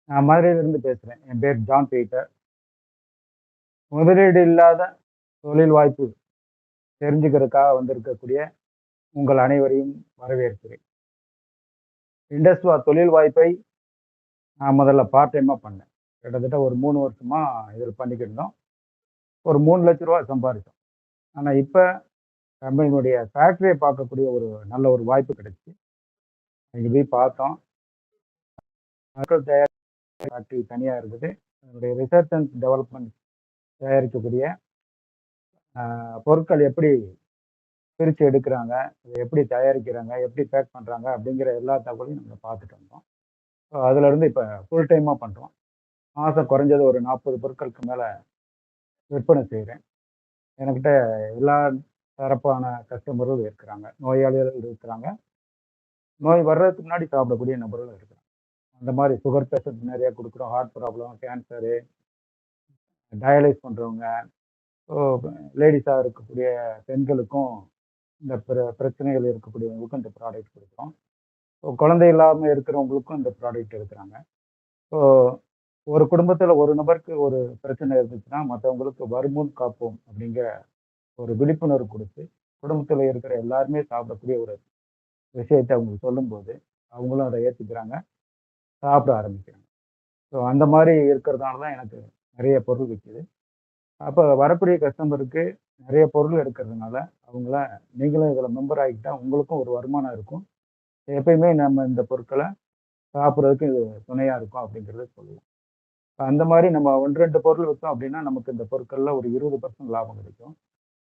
நான் மதுரையிலிருந்து பேசுறேன். என் பேர் ஜான் பீட்டர். முதலீடு இல்லாத தொழில் வாய்ப்பு தெரிஞ்சுக்கிறதுக்காக வந்திருக்கக்கூடிய உங்கள் அனைவரையும் வரவேற்கிறேன். இண்டஸ்ட்வா தொழில் வாய்ப்பை நான் முதல்ல பார்ட் டைமா பண்ணேன். கிட்டத்தட்ட ஒரு 3 வருஷமா இதில் பண்ணிக்கிட்டு இருந்தோம். ஒரு ரூ. 3,00,000 சம்பாரிச்சோம். ஆனா இப்ப கம்பெனியினுடைய ஃபேக்டரிய பார்க்கக்கூடிய ஒரு நல்ல ஒரு வாய்ப்பு கிடைச்சுச்சு. அங்க போய் பார்த்தோம். மக்கள் தயாரிக்கிற ஃபேக்டரி தனியா இருக்குது. அதனுடைய ரிசர்ச் அண்ட் டெவலப்மெண்ட் தயாரிக்கக்கூடிய பொருட்கள் எப்படி பிரிச்சு எடுக்குறாங்க, இத எப்படி தயாரிக்கிறாங்க, எப்படி பேக் பண்றாங்க அப்படிங்கிற எல்லா தகவலையும் நாங்க பார்த்துட்டு வந்தோம். ஸோ அதுலருந்து இப்ப ஃபுல் டைமா பண்றோம். மாசம் குறைஞ்சது ஒரு 40 பொருட்களுக்கு மேல விற்பனை செய்றேன். என்கிட்ட எல்லா தரப்பான கஸ்டமரும் இருக்கிறாங்க. நோயாளிகள் இருக்கிறாங்க. நோய் வர்றதுக்கு முன்னாடி சாப்பிடக்கூடிய நபர்களும் இருக்கிறாங்க. அந்த மாரி சுகர் பேஷண்ட் நெறைய குடுக்குறோம். ஹார்ட் ப்ராப்ளம், கேன்சரு, டயலைஸ் பண்றவங்க, ஸோ லேடீஸா இருக்கக்கூடிய பெண்களுக்கும் இந்த பிரச்சனைகள் இருக்கக்கூடியவங்களுக்கும் இந்த ப்ராடக்ட் குடுக்குறோம். ஸோ குழந்தை இல்லாம இருக்கிறவங்களுக்கும் இந்த ப்ராடக்ட் எடுக்குறாங்க. ஸோ ஒரு குடும்பத்துல ஒரு நபருக்கு ஒரு பிரச்சனை இருந்துச்சுன்னா, மத்தவங்களுக்கு வருமுன் காப்போம் அப்படிங்கிற ஒரு விழிப்புணர்வு குடுத்து, குடும்பத்துல இருக்கிற எல்லாருமே சாப்பிடக்கூடிய ஒரு விஷயத்த அவங்களுக்கு சொல்லும்போது, அவங்களும் அத ஏத்துக்கிறாங்க, சாப்பிட ஆரம்பிக்கிறாங்க. ஸோ அந்த மாரி இருக்கிறதுனால தான் எனக்கு நெறைய பொருள் விக்குது. அப்ப வரக்கூடிய கஸ்டமருக்கு நெறைய பொருள் எடுக்கிறதுனால, அவங்கள நீங்களும் இதுல மெம்பர் ஆகிக்கிட்டா உங்களுக்கும் ஒரு வருமானம் இருக்கும். எப்பயுமே நம்ம இந்த பொருட்கள சாப்பிடுறதுக்கு இது துணையா இருக்கும் அப்படிங்கிறத சொல்லலாம். அந்த மாரி நம்ம 1, 2 பொருள் வித்தோம் அப்படின்னா, நமக்கு இந்த பொருட்கள்ல ஒரு 20% லாபம் கிடைக்கும்.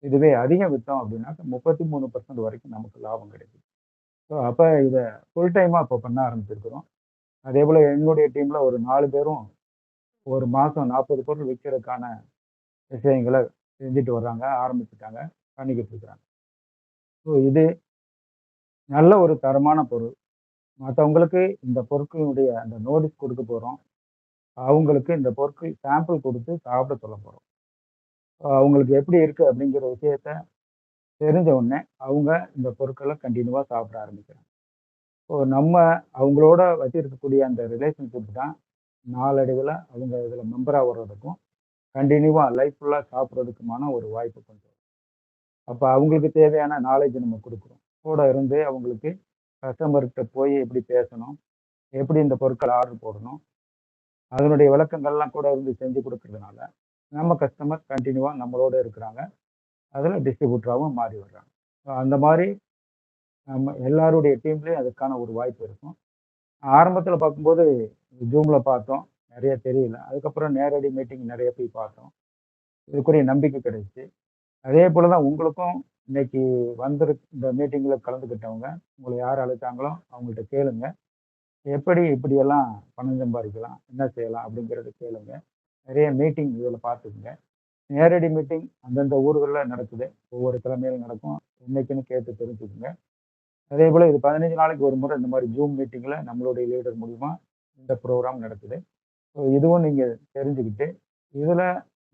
இதுவே அதிகம் வித்தோம் அப்படின்னாக்க 33% வரைக்கும் நமக்கு லாபம் கிடைக்கும். ஸோ அப்ப இத ஃபுல் டைமா இப்ப பண்ண ஆரம்பிச்சிருக்கிறோம். அதேபோல என்னுடைய டீம்ல ஒரு 4 பேரும் ஒரு மாசம் 40 பொருள் விக்கிறதுக்கான விஷயங்கள செஞ்சுட்டு வர்றாங்க, ஆரம்பிச்சுட்டாங்க, பண்ணிக்கிட்டு இருக்கிறாங்க. ஸோ இது நல்ல ஒரு தரமான பொருள். மத்தவங்களுக்கு இந்த பொருட்களினுடைய அந்த நோட்டீஸ் குடுக்க போறோம். அவங்களுக்கு இந்த பொருட்கள் சாம்பிள் குடுத்து சாப்பிட சொல்லப் போறோம். அவங்களுக்கு எப்படி இருக்கு அப்படிங்கிற விஷயத்த தெரிஞ்ச உடனே, அவங்க இந்த பொருட்கள கன்டினியூவா சாப்பிட ஆரம்பிக்கிறாங்க. இப்போ நம்ம அவங்களோட வச்சிருக்கக்கூடிய அந்த ரிலேஷன்ஷிப் தான் நாளடைவுல அவங்க இதுல மெம்பரா வர்றதுக்கும், கன்டினியூவா லைஃப் ஃபுல்லா சாப்பிடுறதுக்குமான ஒரு வாய்ப்பு கொண்டு வரும். அப்ப அவங்களுக்கு தேவையான நாலேட்ஜ் நம்ம குடுக்குறோம். கூட இருந்து அவங்களுக்கு கஸ்டமர்கிட்ட போய் எப்படி பேசணும், எப்படி இந்த பொருட்கள ஆர்டர் போடணும், அதனுடைய விளக்கங்கள்லாம் கூட இருந்து செஞ்சு குடுக்கறதுனால, நம்ம கஸ்டமர் கன்டினியூவா நம்மளோட இருக்கிறாங்க. அதுல டிஸ்ட்ரிபியூட்டராவும் மாறி வர்றாங்க. அந்த மாரி நம்ம எல்லாருடைய டீம்லயும் அதுக்கான ஒரு வாய்ப்பு இருக்கும். ஆரம்பத்துல பார்க்கும்போது Zoomல பார்த்தோம். நெறைய தெரியல. அதுக்கப்புறம் நேரடி மீட்டிங் நெறைய போய் பார்த்தோம். இதுக்குரிய நம்பிக்கை கிடைச்சுச்சு. அதே போல தான் உங்களுக்கும் இன்னைக்கு இந்த மீட்டிங்ல கலந்துக்கிட்டவங்க, உங்கள யார் அழைத்தாங்களோ அவங்கள்ட்ட கேளுங்க. எப்படி இப்படியெல்லாம் பணம் சம்பாதிக்கலாம்? என்ன செய்யலாம்? அப்படிங்கிறத கேளுங்க. நெறைய மீட்டிங் இதுல பார்த்துக்குங்க. நேரடி மீட்டிங் அந்தந்த ஊர்கள்ல நடக்குது. ஒவ்வொரு கிழமையிலும் நடக்கும். என்னைக்குன்னு கேட்டு தெரிஞ்சுக்குங்க. அதேபோல இது 15 நாளைக்கு ஒரு முறை இந்த மாரி Zoom மீட்டிங்ல நம்மளுடைய லீடர் மூலியமா இந்த ப்ரோகிராம் நடக்குது. ஸோ இதுவும் நீங்க தெரிஞ்சுக்கிட்டு, இதுல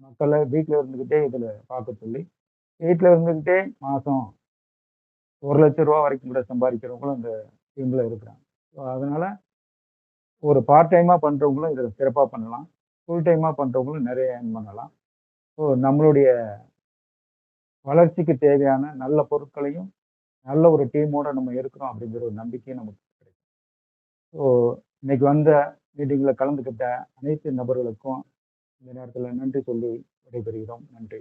மக்கள வீட்ல இருந்துகிட்டே இதுல பார்க்க சொல்லி, வீட்ல இருந்துகிட்டே மாசம் ரூ. 1,00,000 வரைக்கும் கூட சம்பாதிக்கிறவங்களும் இந்த டீம்ல இருக்கிறாங்க. ஸோ அதனால ஒரு பார்ட் டைமா பண்றவங்களும் இதுல சிறப்பா பண்ணலாம். ஃபுல் டைமா பண்றவங்களும் நெறைய ஏர்ன் பண்ணலாம். ஸோ நம்மளுடைய வளர்ச்சிக்கு தேவையான நல்ல பொருட்களையும், நல்ல ஒரு டீமோட நம்ம இருக்கிறோம் அப்படிங்கிற ஒரு நம்பிக்கையும் நமக்கு கிடைக்கும். ஸோ இன்னைக்கு வந்த மீட்டிங்ல கலந்துக்கிட்ட அனைத்து நபர்களுக்கும் இந்த நேரத்துல நன்றி சொல்லி விடைபெறுகிறோம். நன்றி.